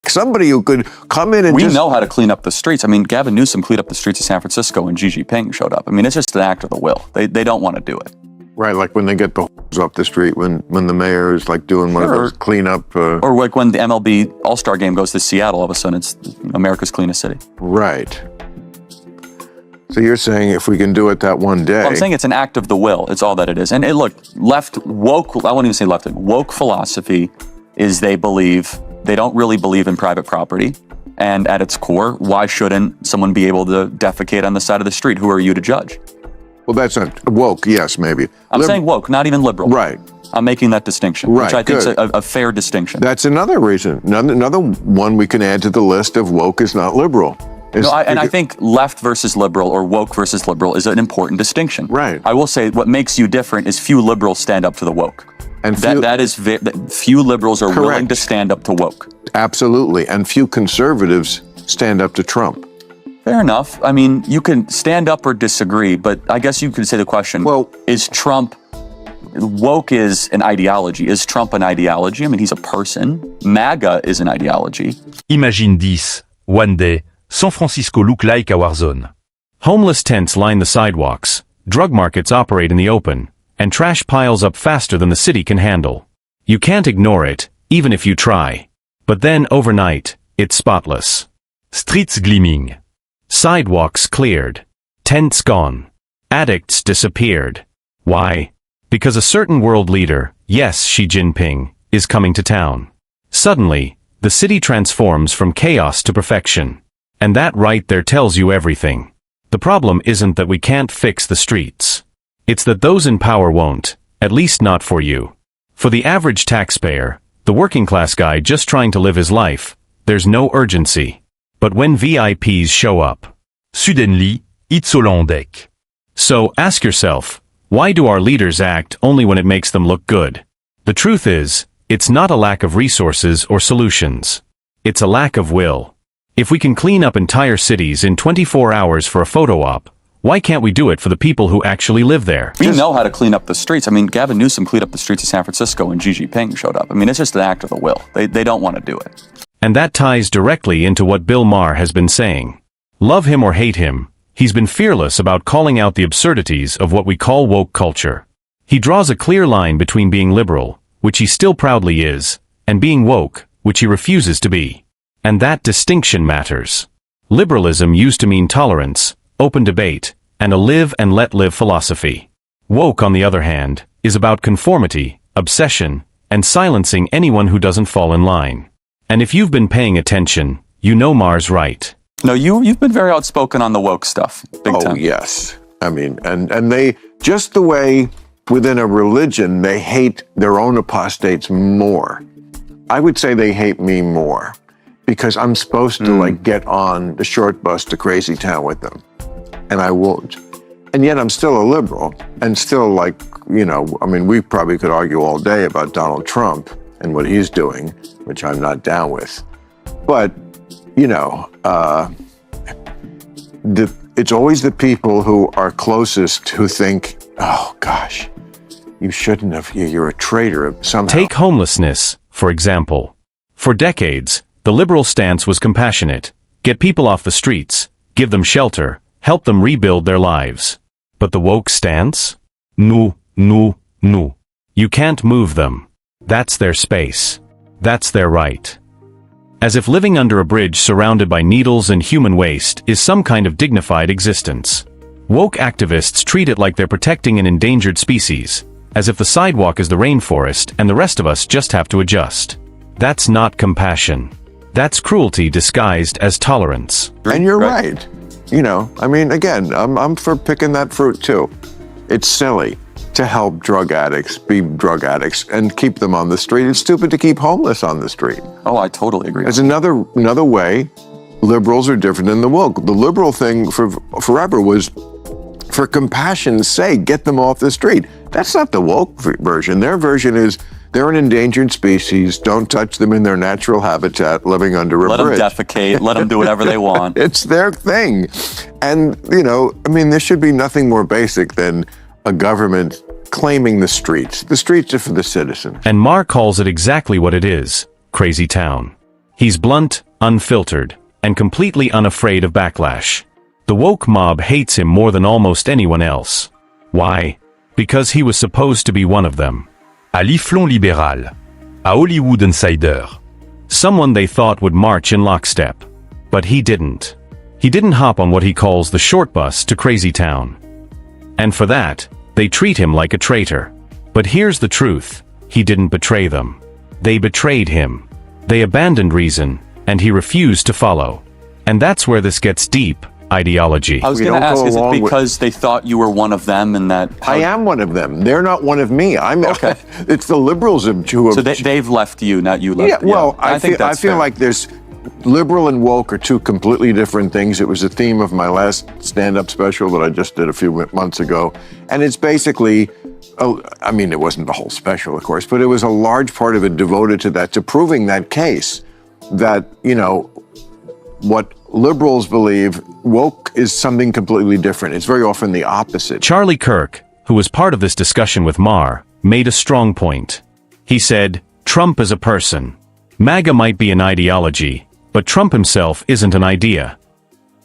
somebody who could come in and We know how to clean up the streets. I mean, Gavin Newsom cleaned up the streets of San Francisco when Xi Jinping showed up. I mean, it's just an act of the will. They don't want to do it. Right, like when they get the off the street, when the mayor is like doing one of those cleanup. Or like when the MLB All-Star game goes to Seattle, all of a sudden it's America's cleanest city. Right. So you're saying if we can do it that one day. Well, I'm saying it's an act of the will. It's all that it is. And look, woke, I won't even say left, woke philosophy is they don't really believe in private property. And at its core, why shouldn't someone be able to defecate on the side of the street? Who are you to judge? Well, that's not woke, yes, maybe. I'm saying woke, not even liberal. Right. I'm making that distinction, right, which I think is a fair distinction. That's another reason. Another one we can add to the list of woke is not liberal. I think left versus liberal or woke versus liberal is an important distinction. Right. I will say what makes you different is few liberals stand up to the woke. And few liberals are willing to stand up to woke. Absolutely. And few conservatives stand up to Trump. Fair enough. I mean, you can stand up or disagree, but I guess you could say the question, is Trump, woke is an ideology. Is Trump an ideology? I mean, he's a person. MAGA is an ideology. Imagine this. One day, San Francisco look like a war zone. Homeless tents line the sidewalks, drug markets operate in the open, and trash piles up faster than the city can handle. You can't ignore it, even if you try. But then overnight, it's spotless. Streets gleaming. Sidewalks cleared. Tents gone. Addicts disappeared. Why? Because a certain world leader, yes, Xi Jinping, is coming to town. Suddenly, the city transforms from chaos to perfection. And that right there tells you everything. The problem isn't that we can't fix the streets. It's that those in power won't, at least not for you. For the average taxpayer, the working class guy just trying to live his life, there's no urgency. But when VIPs show up, suddenly, it's all on deck. So ask yourself, why do our leaders act only when it makes them look good? The truth is, it's not a lack of resources or solutions. It's a lack of will. If we can clean up entire cities in 24 hours for a photo op, why can't we do it for the people who actually live there? We know how to clean up the streets. I mean, Gavin Newsom cleaned up the streets of San Francisco when Xi Jinping showed up. I mean, it's just an act of the will. They don't want to do it. And that ties directly into what Bill Maher has been saying. Love him or hate him, he's been fearless about calling out the absurdities of what we call woke culture. He draws a clear line between being liberal, which he still proudly is, and being woke, which he refuses to be. And that distinction matters. Liberalism used to mean tolerance, open debate, and a live and let live philosophy. Woke, on the other hand, is about conformity, obsession, and silencing anyone who doesn't fall in line. And if you've been paying attention, you know Maher's right. No, you've been very outspoken on the woke stuff. Big time. Oh, yes. I mean, and they, just the way within a religion, they hate their own apostates more. I would say they hate me more because I'm supposed to get on the short bus to Crazy Town with them. And I won't. And yet I'm still a liberal and still I mean, we probably could argue all day about Donald Trump and what he's doing, which I'm not down with. But, it's always the people who are closest who think, oh gosh, you shouldn't have, you're a traitor somehow. Take homelessness, for example. For decades, the liberal stance was compassionate. Get people off the streets, give them shelter, help them rebuild their lives. But the woke stance? No. You can't move them. That's their space. That's their right. As if living under a bridge surrounded by needles and human waste is some kind of dignified existence. Woke activists treat it like they're protecting an endangered species, as if the sidewalk is the rainforest and the rest of us just have to adjust. That's not compassion. That's cruelty disguised as tolerance. And you're right. I mean, again, I'm for picking that fruit too. It's silly to help drug addicts be drug addicts and keep them on the street. It's stupid to keep homeless on the street. Oh, I totally agree. There's another way liberals are different than the woke. The liberal thing forever was, for compassion's sake, get them off the street. That's not the woke version. Their version is, they're an endangered species. Don't touch them in their natural habitat, living under a bridge. Let them defecate. Let them do whatever they want. It's their thing. And, I mean, there should be nothing more basic than a government claiming the streets. The streets are for the citizen. And Maher calls it exactly what it is, Crazy Town. He's blunt, unfiltered, and completely unafraid of backlash. The woke mob hates him more than almost anyone else. Why? Because he was supposed to be one of them. À l'Iflon libéral. À Hollywood Insider. Someone they thought would march in lockstep. But he didn't. He didn't hop on what he calls the short bus to Crazy Town. And for that, they treat him like a traitor. But here's the truth. He didn't betray them. They betrayed him. They abandoned reason, and he refused to follow. And that's where this gets deep, ideology. I was We going to don't ask, go is it along with- because they thought you were one of them and that... I am one of them. They're not one of me. I'm Okay. It's the liberals who have. So they've left you, not you left. Yeah, well, I think feel that's fair. like there's liberal and woke are two completely different things. It was a theme of my last stand-up special that I just did a few months ago, and it's basically, I mean, it wasn't the whole special, of course, but it was a large part of it devoted to that, to proving that case that, you know, what liberals believe, woke is something completely different. It's very often the opposite. Charlie Kirk, who was part of this discussion with Maher, made a strong point. He said, Trump is a person. MAGA might be an ideology, but Trump himself isn't an idea.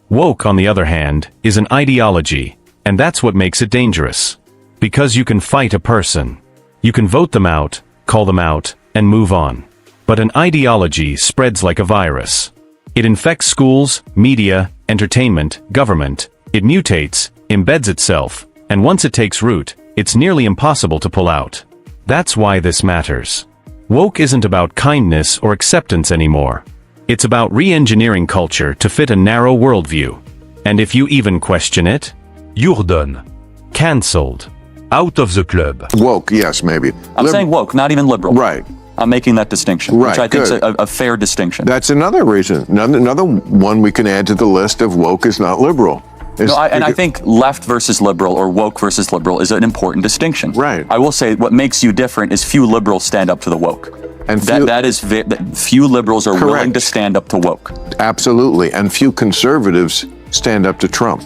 Woke, on the other hand, is an ideology, and that's what makes it dangerous. Because you can fight a person. You can vote them out, call them out, and move on. But an ideology spreads like a virus. It infects schools, media, entertainment, government. It mutates, embeds itself, and once it takes root, it's nearly impossible to pull out. That's why this matters. Woke isn't about kindness or acceptance anymore. It's about re-engineering culture to fit a narrow worldview. And if you even question it, You're done. cancelled. Out of the club. Woke, yes, maybe. I'm saying woke, not even liberal. Right. I'm making that distinction, Right, which I think is good. a fair distinction. That's another reason. Another one we can add to the list of woke is not liberal. No, and I think left versus liberal or woke versus liberal is an important distinction. Right. I will say what makes you different is few liberals stand up to the woke. And Few liberals are willing Correct. to stand up to woke. Absolutely. And few conservatives stand up to Trump.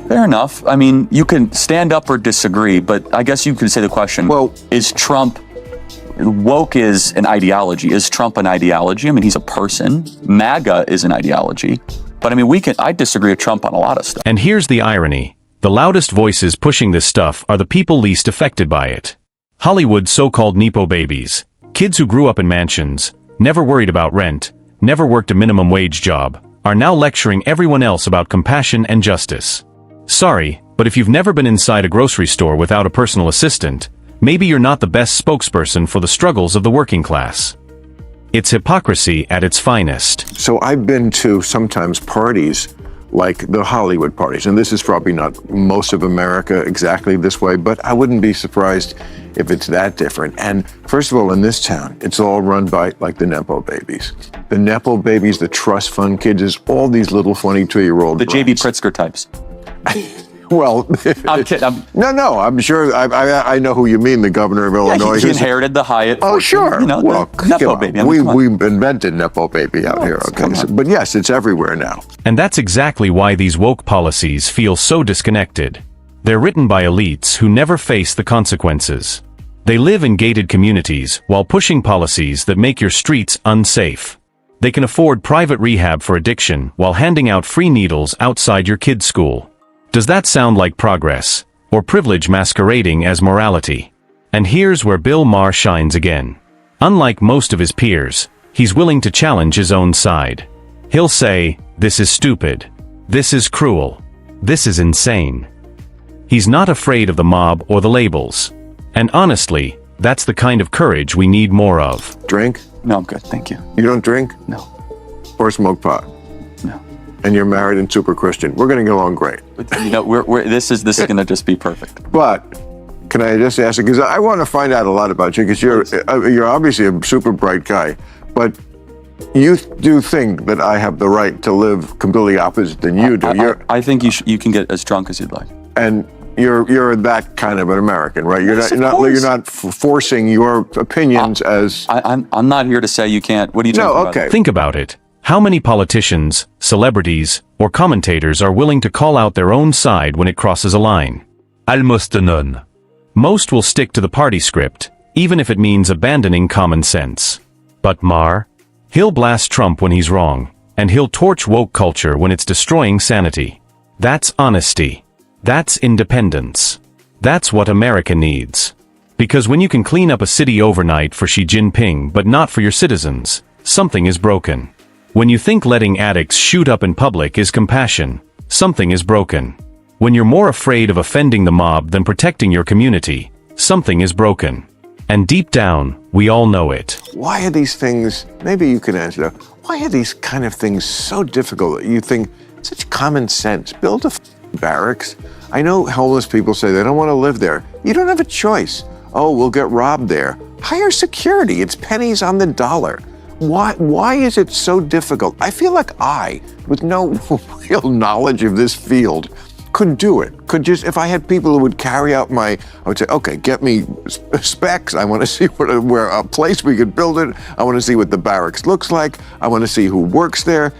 Fair enough. I mean, you can stand up or disagree, but I guess you could say the question, Well- is Trump, woke is an ideology. Is Trump an ideology? I mean, he's a person. MAGA is an ideology. But I mean, I disagree with Trump on a lot of stuff. And here's the irony. The loudest voices pushing this stuff are the people least affected by it. Hollywood's so-called Nepo babies. Kids who grew up in mansions, never worried about rent, never worked a minimum wage job, are now lecturing everyone else about compassion and justice. Sorry, but if you've never been inside a grocery store without a personal assistant, maybe you're not the best spokesperson for the struggles of the working class. It's hypocrisy at its finest. So I've been to sometimes parties like the Hollywood parties, and this is probably not most of America exactly this way, but I wouldn't be surprised if it's that different. And first of all, in this town, it's all run by like the Nepo babies. The Nepo babies, the trust fund kids, is all these little 22-year-old The J.B. Pritzker types. Well, I'm kidding. no, I'm sure I know who you mean, the governor of Illinois. He inherited the Hyatt. Oh, fortune, sure. You know, Well, the Nepo come on. baby. I mean, come on. we invented Nepo baby out here. Okay, come on. but yes, it's everywhere now. And that's exactly why these woke policies feel so disconnected. They're written by elites who never face the consequences. They live in gated communities while pushing policies that make your streets unsafe. They can afford private rehab for addiction while handing out free needles outside your kid's school. Does that sound like progress, or privilege masquerading as morality? And here's where Bill Maher shines again. Unlike most of his peers, he's willing to challenge his own side. He'll say, "This is stupid. This is cruel. This is insane." He's not afraid of the mob or the labels. And honestly, that's the kind of courage we need more of. Drink? No, I'm good. Thank you. You don't drink? No. Or smoke pot? No. And you're married and super Christian. We're going to get along great. You know, this is going to just be perfect. But can I just ask you, because I want to find out a lot about you, because you're obviously a super bright guy, but you do think that I have the right to live completely opposite than you do. I think you can get as drunk as you'd like. And you're that kind of an American, right? You're Yes, not of course. you're not forcing your opinions as. I'm not here to say you can't. What are you talking about? Okay. Think about it. How many politicians, celebrities, or commentators are willing to call out their own side when it crosses a line? Almost none. Most will stick to the party script, even if it means abandoning common sense. But Maher? He'll blast Trump when he's wrong, and he'll torch woke culture when it's destroying sanity. That's honesty. That's independence. That's what America needs. Because when you can clean up a city overnight for Xi Jinping but not for your citizens, something is broken. When you think letting addicts shoot up in public is compassion, something is broken. When you're more afraid of offending the mob than protecting your community, something is broken. And deep down, we all know it. Why are these things, maybe you can answer that, why are these kind of things so difficult? You think, such common sense, build a barracks. I know homeless people say they don't want to live there. You don't have a choice. Oh, we'll get robbed there. Hire security, it's pennies on the dollar. Why is it so difficult? I feel like I, with no real knowledge of this field, could do it. If I had people who would carry out I would say, okay, get me specs. I want to see where a place we could build it. I want to see what the barracks looks like. I want to see who works there.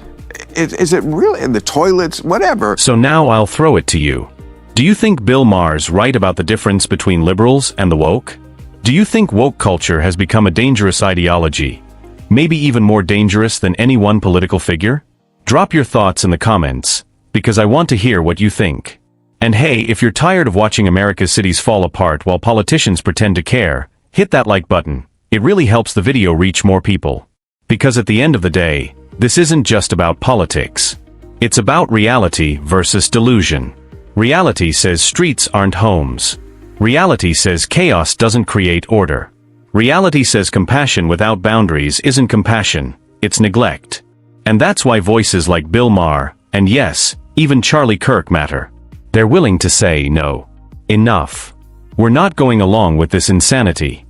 Is it really in the toilets, whatever? So now I'll throw it to you. Do you think Bill Maher's right about the difference between liberals and the woke? Do you think woke culture has become a dangerous ideology? Maybe even more dangerous than any one political figure? Drop your thoughts in the comments, because I want to hear what you think. And hey, if you're tired of watching America's cities fall apart while politicians pretend to care, hit that like button. It really helps the video reach more people. Because at the end of the day, this isn't just about politics. It's about reality versus delusion. Reality says streets aren't homes. Reality says chaos doesn't create order. Reality says compassion without boundaries isn't compassion, it's neglect. And that's why voices like Bill Maher, and yes, even Charlie Kirk matter. They're willing to say no. Enough. We're not going along with this insanity.